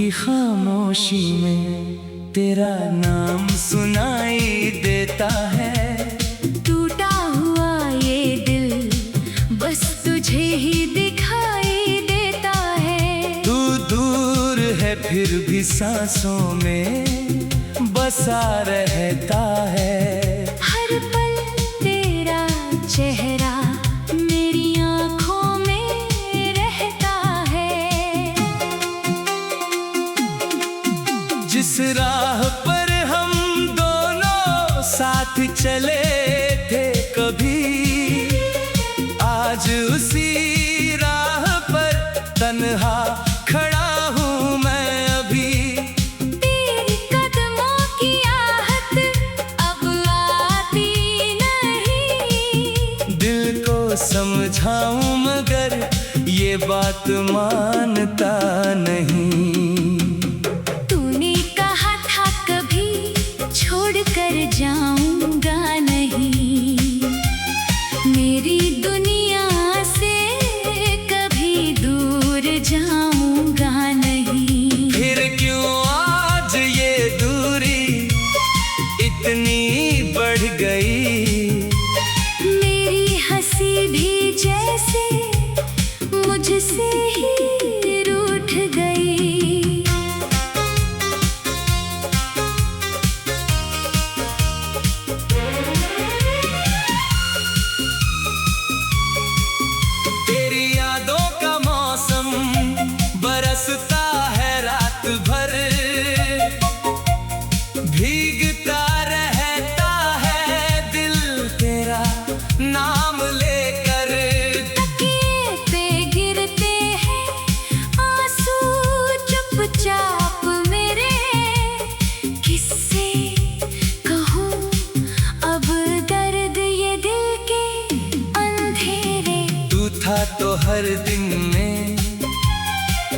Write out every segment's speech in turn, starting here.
की खामोशी में तेरा नाम सुनाई देता है। टूटा हुआ ये दिल बस तुझे ही दिखाई देता है। तू दूर है फिर भी सांसों में बसा रहता है। हर पल तेरा चेहरा मेरी आँखों में रहता है। जिस राह पर हम दोनों साथ चले थे कभी, आज उसी राह पर तन्हा खड़ा हूँ मैं अभी। तेरी कदमों की आहट अब आती नहीं। दिल को समझाऊं मगर ये बात मानता नहीं। तूने कहा था कभी छोड़ कर जाऊंगा नहीं। मेरी दुनिया से कभी दूर जाऊंगा नहीं। फिर क्यों आज ये दूरी इतनी बढ़ गई। मेरी हंसी भी जैसे मुझसे ही रूठ गई। तेरी यादों का मौसम बरसता है रात भर, भीगता रहता है दिल तेरा नाम लेकर। तकिए पे गिरते हैं आंसू चुपचाप मेरे। किससे कहूँ अब दर्द ये दिल के अंधेरे। तू था तो हर दिन में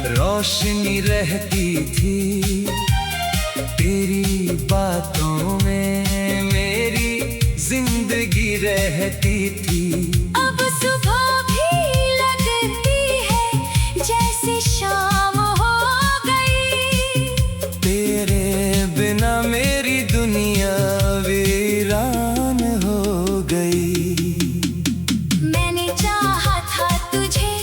रोशनी रहती थी। तेरी बातों में मेरी जिंदगी रहती थी। अब सुबह भी लगती है जैसे शाम हो गई। तेरे बिना मेरी दुनिया वीरान हो गई। मैंने चाहा था तुझे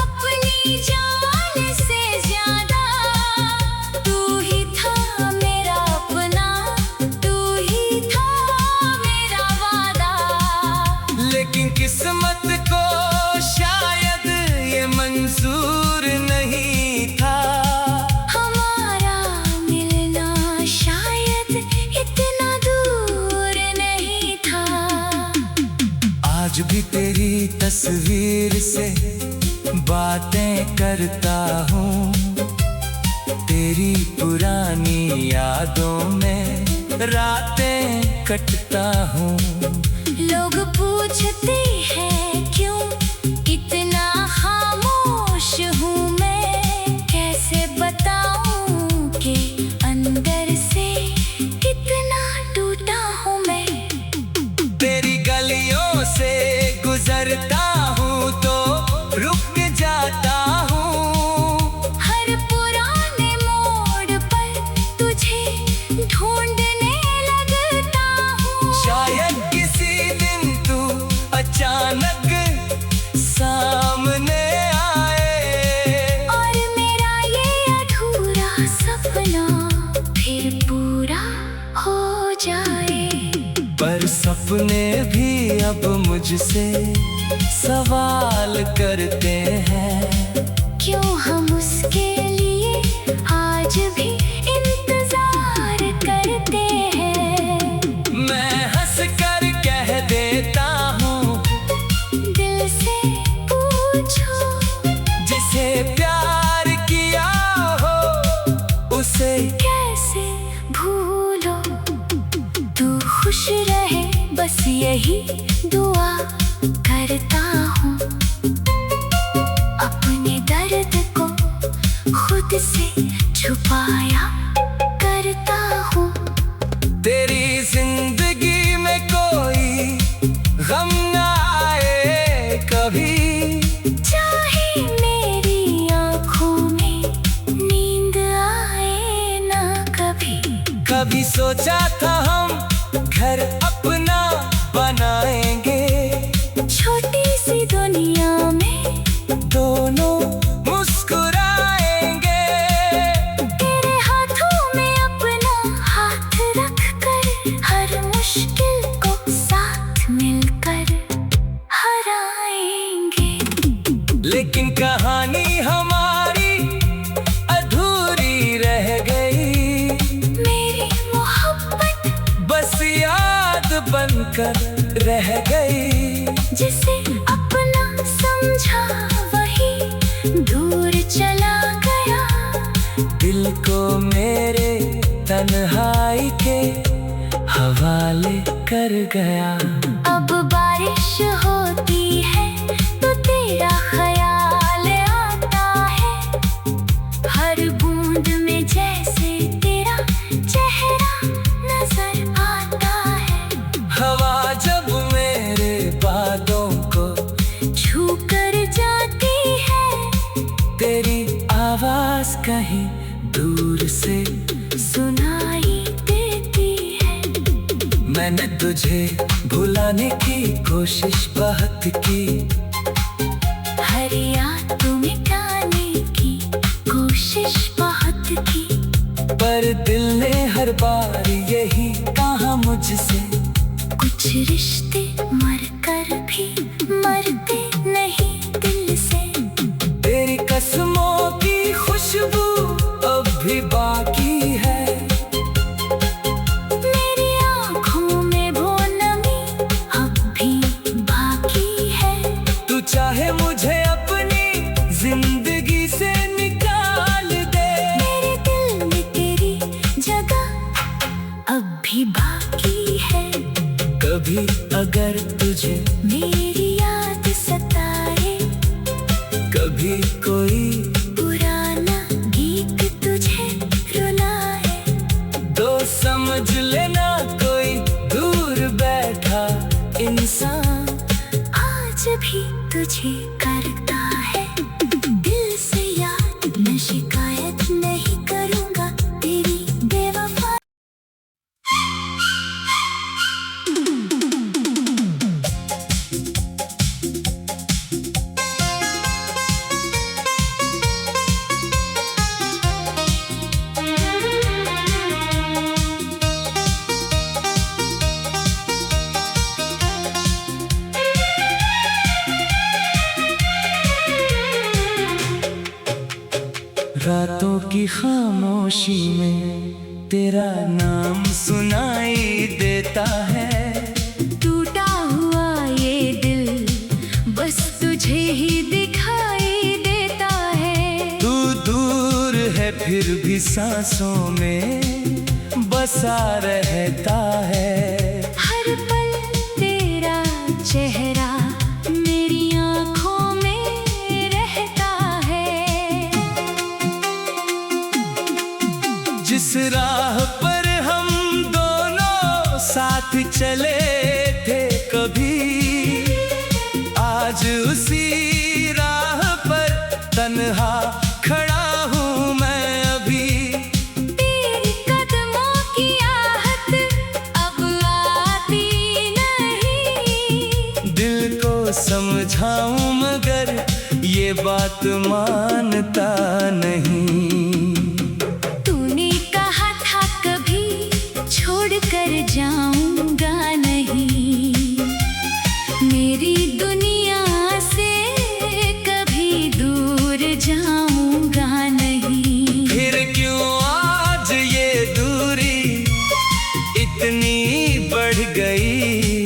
अपनी जान से ज्यादा। तू ही था मेरा अपना, तू ही था मेरा वादा। लेकिन किस्मत को शायद ये मंजूर नहीं था। हमारा मिलना शायद इतना दूर नहीं था। आज भी तेरी तस्वीर से बातें करता हूँ। तेरी पुरानी यादों में रातें कटता हूँ। लोग पूछते हैं क्यों इतना खामोश हूँ मैं। कैसे बताऊँ कि अंदर से कितना टूटा हूँ मैं। तेरी गलियों से गुजरता हूँ तो रुक जाता हूँ। हर पुराने मोड़ पर तुझे ढूंढने लगता हूँ। शायद किसी दिन तू अचानक सामने आए और मेरा ये अधूरा सपना फिर पूरा हो जाए। पर सपने भी अब मुझसे सवाल करते हैं। क्यों हम उसके लिए आज भी इंतजार करते हैं। मैं हंस कर कह देता हूँ दिल से पूछो जिसे प्यार किया हो उसे। कैसे भूलो। तू खुश रहे बस यही दुआ करता हूँ। अपने दर्द को खुद से छुपाया करता हूँ। तेरी जिंदगी में कोई गम ना आए कभी। चाहे मेरी आँखों में नींद आ कभी सोचा था हम घर अपना बनाएंगे, छोटी सी दुनिया में दोनों मुस्कुराएंगे। तेरे हाथों में अपना हाथ रख कर हर मुश्किल को साथ मिलकर हराएंगे। लेकिन कहानी हमारी अधूरी रह गई, मेरी मोहब्बत बस याद बनकर रह गई। जिसे अपना समझा वही दूर चला गया, दिल को मेरे तन्हाई के हवाले कर गया। अब बारिश होती है तो तेरा ख्याल आता है, हर बूंद में जैसे तेरा चेहरा नजर आता है। हवा जब मेरे बातों को छू कर जाती है, तेरी आवाज कहीं दूर से सुनाई देती है। मैंने तुझे भुलाने की कोशिश बहुत की, हर याद मिटाने की कोशिश बहुत की, पर दिल ने हर बार यही कहा मुझसे, कुछ रिश्ते मरकर भी मरते नहीं दिल से। तेरी कसमों की खुशबू अब भी बाकी है, मेरी आँखों में वो नमी अब भी बाकी है। तू चाहे मुझे अपनी जिंदगी से निकाल दे, मेरे दिल में तेरी जगह अब भी बाकी है। कभी अगर तुझे मेरी याद सताए, कभी कोई पुराना गीत तुझे रुलाए, तो समझ लेना कोई दूर बैठा इंसान आज भी तुझे करता है दिल से याद। न शिकायत नहीं करूँगा तेरी बेवफा। रातों की खामोशी में तेरा नाम सुनाई देता है, टूटा हुआ ये दिल बस तुझे ही दिखाई देता है। तू दूर है फिर भी सांसों में बसा रहता है। हर पल तेरा चेहरा मेरी आँखों में रहता है। जिस राह पर हम दोनों साथ चले थे कभी, आज उसी राह पर तन्हा खड़ा हूँ मैं अभी। तेरी कदमों की आहट अब आती नहीं, दिल को समझाऊं मगर ये बात मानता नहीं। तूने कहा था कभी छोड़ कर जाऊंगा नहीं, मेरी दुनिया से कभी दूर जाऊंगा नहीं। फिर क्यों आज ये दूरी इतनी बढ़ गई,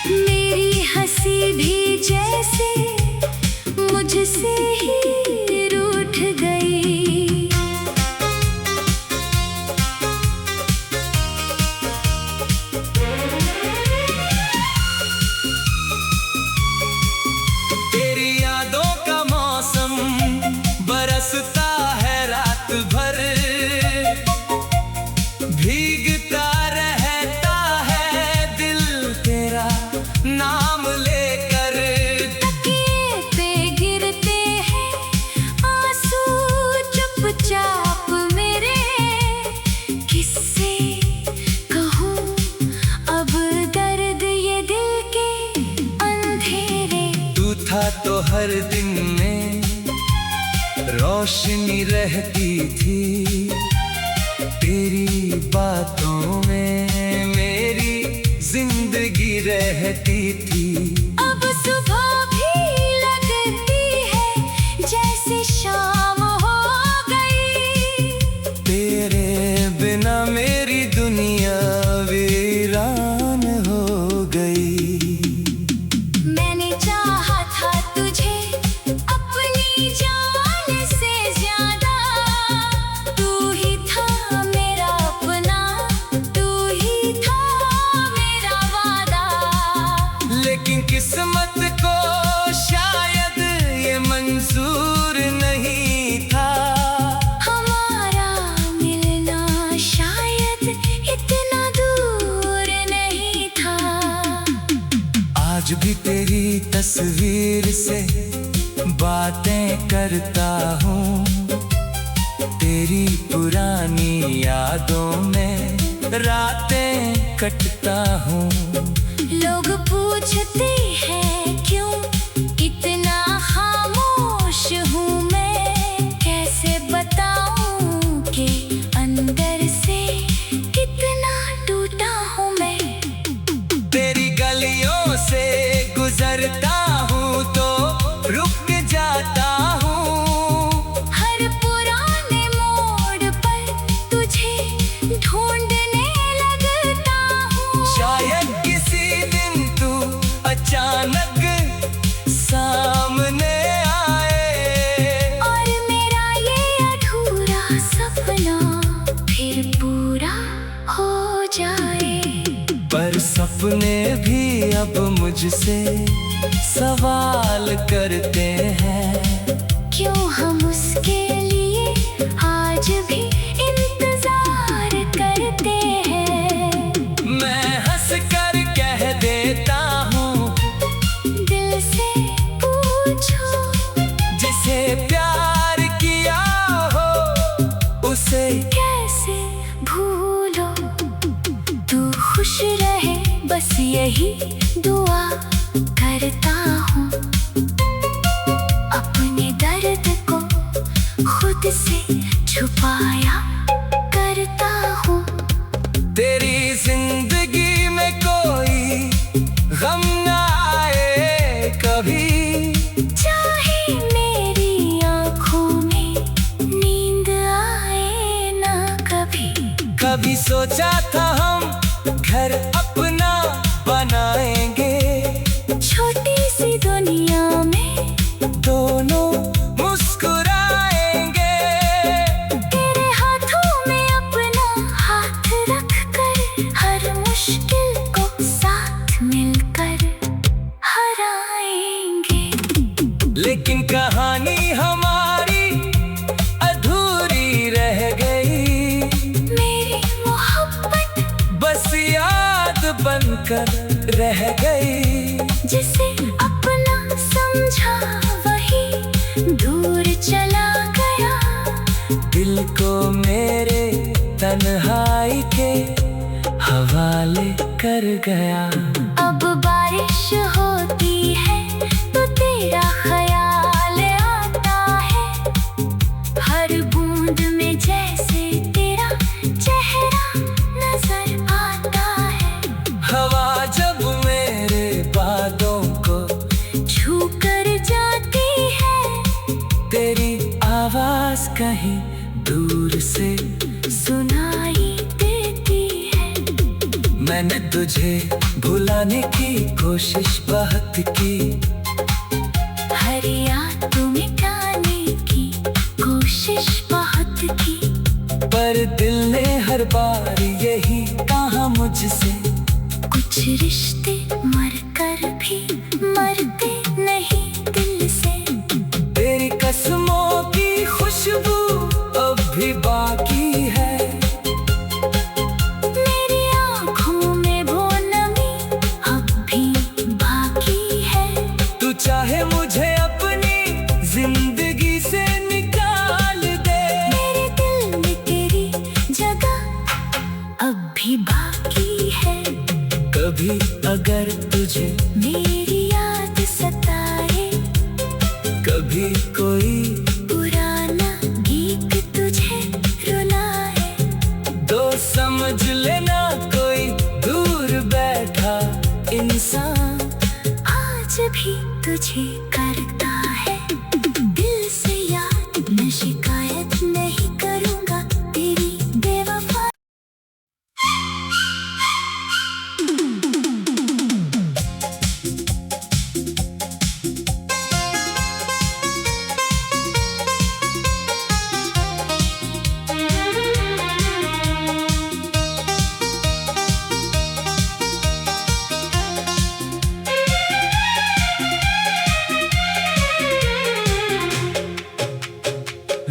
मेरी हंसी भी जैसे मुझसे ही रूठ गई। तेरी यादों का मौसम बरसता है रात भर, भीगता रहता है दिल तेरा नाम लेकर। तकिए पे गिरते हैं आंसू चुपचाप मेरे, किससे हर दिन में रोशनी रहती थी, तेरी बातों में मेरी जिंदगी रहती थी। अब सुबह भी लगती है जैसे शाम हो गई, तेरे बिना मेरी दुनिया वीरान हो गई। मैंने चाहा था तुझे अपनी जान से ज्यादा, तू ही था मेरा अपना, तू ही था मेरा वादा। लेकिन किस्मत को शायद ये मंजूर नहीं था, हमारा मिलना शायद इतना दूर नहीं था। आज भी तेरी तस्वीर से बातें करता हूँ, तेरी पुरानी यादों में रातें कटता हूँ। लोग पूछते हैं क्यों इतना खामोश हूँ मैं, कैसे बताऊँ कि अंदर से कितना टूटा हूँ मैं। तेरी गलियों से गुजरता हूँ तो रुक जाता हूँ, हर पुराने मोड़ पर तुझे ढूंढने लगता हूँ। शायद किसी दिन तू अचानक सामने आए और मेरा ये अधूरा सपना फिर पूरा हो जाए। पर सपने भी अब मुझसे सवाल करते हैं, क्यों हम उसके लिए आज भी इंतजार करते हैं। मैं हंस कर कह देता हूँ, दिल से पूछो जिसे प्यार किया हो उसे कैसे भूलो। तू खुश रहे बस यही दुआ करता हूँ, अपने दर्द को खुद से छुपाया करता हूँ। तेरी जिंदगी में कोई गम ना आए कभी, चाहे मेरी आँखों में नींद आए ना कभी। कभी सोचा था हम घर अपना बनाएंगे, छोटी सी दुनिया में दोनों मुस्कुराएंगे। तेरे हाथों में अपना हाथ रख कर हर मुश्किल को साथ मिलकर हराएंगे। लेकिन कहानी हमारी अधूरी रह गई, मेरी मोहब्बत बस याद बनकर रह गई। जिसे अपना समझा वही दूर चला गया, दिल को मेरे तन्हाई के हवाले कर गया। अब बारिश होती है तो तेरा ख्याल आता है, हर बूंद में जैसे तेरा चेहरा नजर आता है। हवा जब मेरे बालों को छू कर जाती है, तेरी आवाज कहीं दूर से सुनाई देती है। मैंने तुझे भुलाने की कोशिश बहुत की, हर याद को मिटाने की कोशिश बहुत की, पर दिल ने हर बार यही कहा मुझसे, कुछ रिश्ते मर कर भी मरते नहीं दिल से। तेरी कसमों की खुशबू अब भी बाकी है, मेरी आँखों में वो नमी अब भी बाकी है। तू चाहे मुझे अपनी जिंदगी से निकाल दे, मेरे दिल में तेरी जगह अब भी बाकी है। कभी अगर तुझे मेरी याद सताए कभी कोई पुराना गीत तुझे रुलाए। तो समझ लेना कोई दूर बैठा इंसान आज भी तुझे करता है दिल से याद, न शिकायत नहीं करूंगा तेरी बेवफा।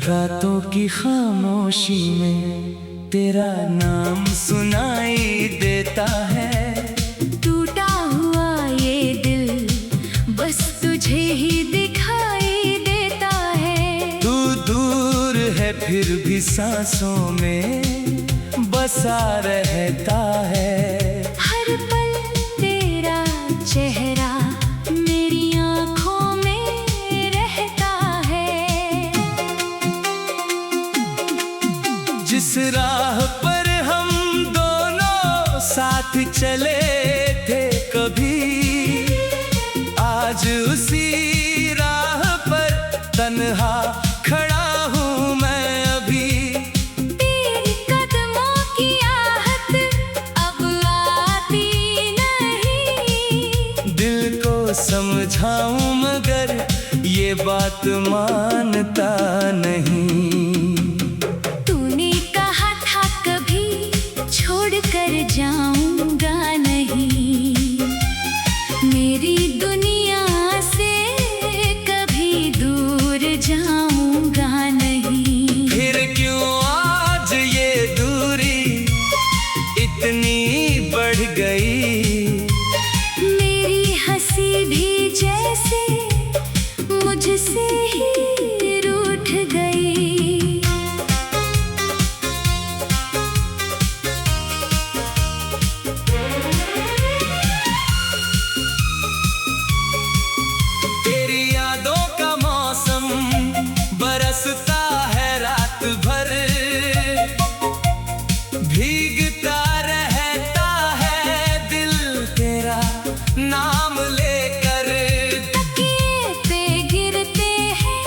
रातों की खामोशी में तेरा नाम सुनाई देता है। टूटा हुआ ये दिल बस तुझे ही दिखाई देता है। तू दूर है फिर भी सांसों में बसा रहता है। हर पल तेरा चेहरा मेरी आँखों में रहता है। जिस राह पर हम दोनों साथ चले थे कभी, आज उसी राह पर तन्हा खड़ा हूँ मैं अभी। तेरे कदमों की आहट अब आती नहीं। दिल को समझाऊं मगर ये बात मानता नहीं। तूने कहा था कभी छोड़ कर जाऊंगा नहीं। मेरी दुनिया से कभी दूर जाऊंगा नहीं। फिर क्यों आज ये दूरी इतनी बढ़ गई। मेरी हंसी भी जैसे मुझसे ही रूठ गई। तेरी यादों का मौसम बरसता है रात भर, भीगता रहता है दिल तेरा नाम लेकर। तकिए पे गिरते हैं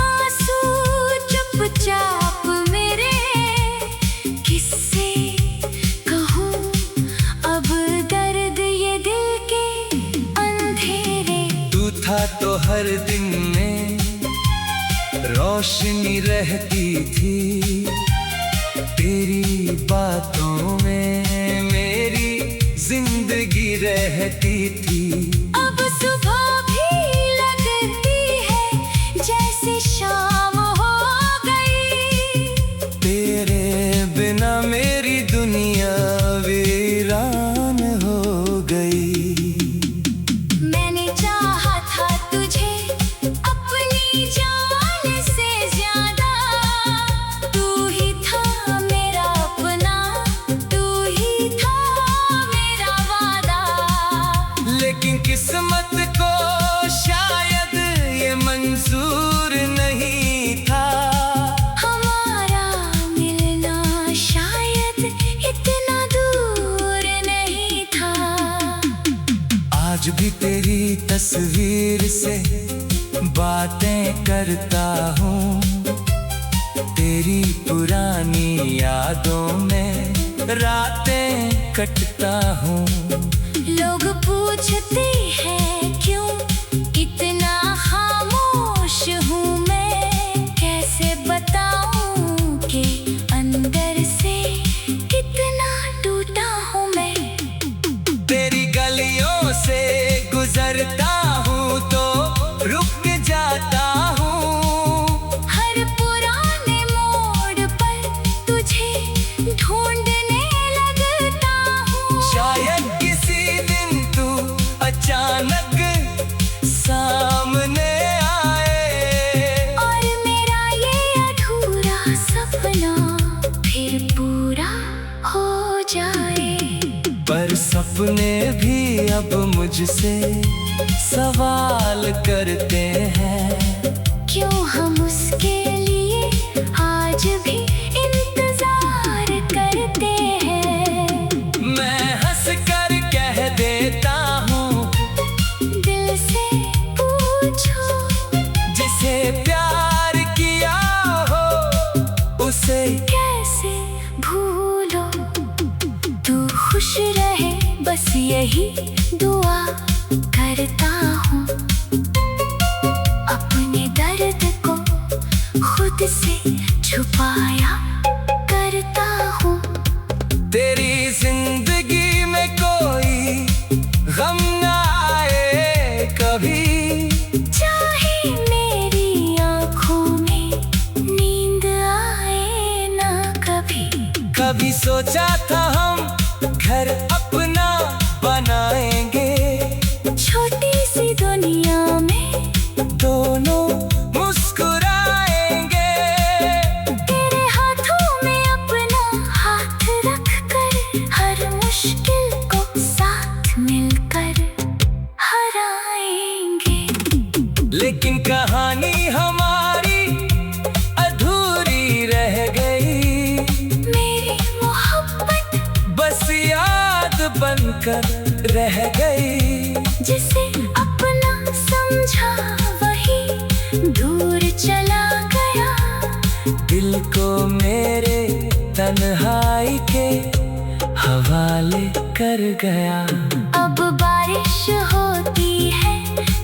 आंसू चुपचाप मेरे। किससे कहूँ अब दर्द ये दिल के अंधेरे। तू था तो हर दिन में रोशनी रहती थी। तेरी बातों में मेरी जिंदगी रहती थी। अब सुबह भी लगती है जैसे शाम हो गई। तेरे बिना मेरी दुनिया वीरान हो गई। मैंने चाहा था तुझे अपनी जान से ज्यादा। तू ही था मेरा अपना, तू ही था मेरा वादा। लेकिन किस्मत को शायद ये मंजूर नहीं था। हमारा मिलना शायद इतना दूर नहीं था। आज भी तेरी तस्वीर से बातें करता हूँ। तेरी पुरानी यादों में रातें कटता हूँ। लोग पूछते हैं क्यों इतना खामोश हूँ मैं। कैसे बताऊं कि अंदर से कितना टूटा हूँ मैं। तेरी गलियों से गुजरता हूँ तो रुक जाता हूँ। हर पुराने मोड़ पर तुझे ढूंढने लगता हूँ। शायद किसी दिन तू अचानक सामने आए और मेरा ये अधूरा सपना फिर पूरा हो जाए। पर सपने भी अब मुझसे सवाल करते हैं। खुश रहे बस यही दुआ करता हूँ। अपने दर्द को खुद से छुपाया करता हूँ। तेरी जिंदगी में कोई गम ना आए कभी, चाहे मेरी आँखों में नींद आए ना कभी। कभी सोचा था हम घर अपना बनाएंगे, छोटी सी दुनिया में दोनों मुस्कुराएंगे। तेरे हाथों में अपना हाथ रख कर हर मुश्किल को साथ मिलकर हराएंगे। लेकिन कहानी हमारी अधूरी रह गई, मेरी मोहब्बत बस याद बनकर रह गई। जिसे अपना समझा वही दूर चला गया। दिल को मेरे तन्हाई के हवाले कर गया। अब बारिश होती है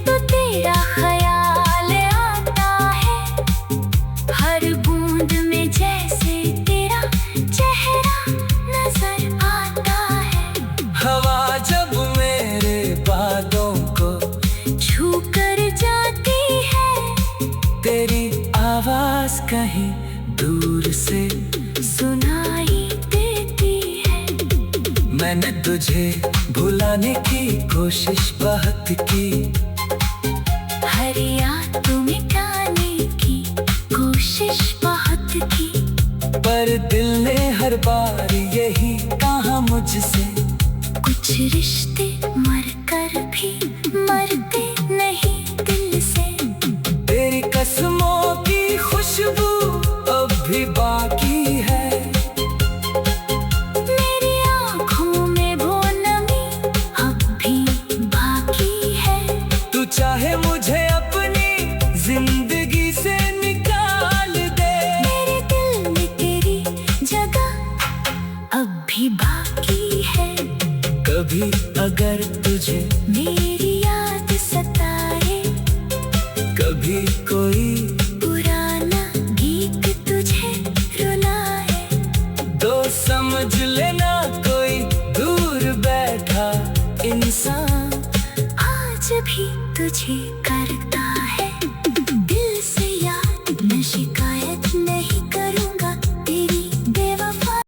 तो तेरा ख्याल आता है, हर बूंद में जैसे तेरा चेहरा नजर आता है। हवा जब मेरे बालों को छू कर जाती है, तेरी आवाज कहीं दूर से सुनाई देती है। मैंने तुझे भुलाने की कोशिश बहुत की, हर याद तू मिटाने की कोशिश बहुत की। पर दिल ने हर बार यही कहा मुझसे, कुछ रिश्ते मर कर भी मरते नहीं दिल से। तेरी कसमों की खुशबू अब भी बाकी है, मेरी आँखों में वो नमी अब भी बाकी है। तू चाहे मुझे अपनी जिंदगी से निकाल दे, मेरे दिल में तेरी जगह अब भी बाकी है। कभी अगर तुझे मेरी याद सताए, कभी कोई पुराना गीत तुझे रुलाए, तो समझ लेना कोई दूर बैठा इंसान आज भी तुझे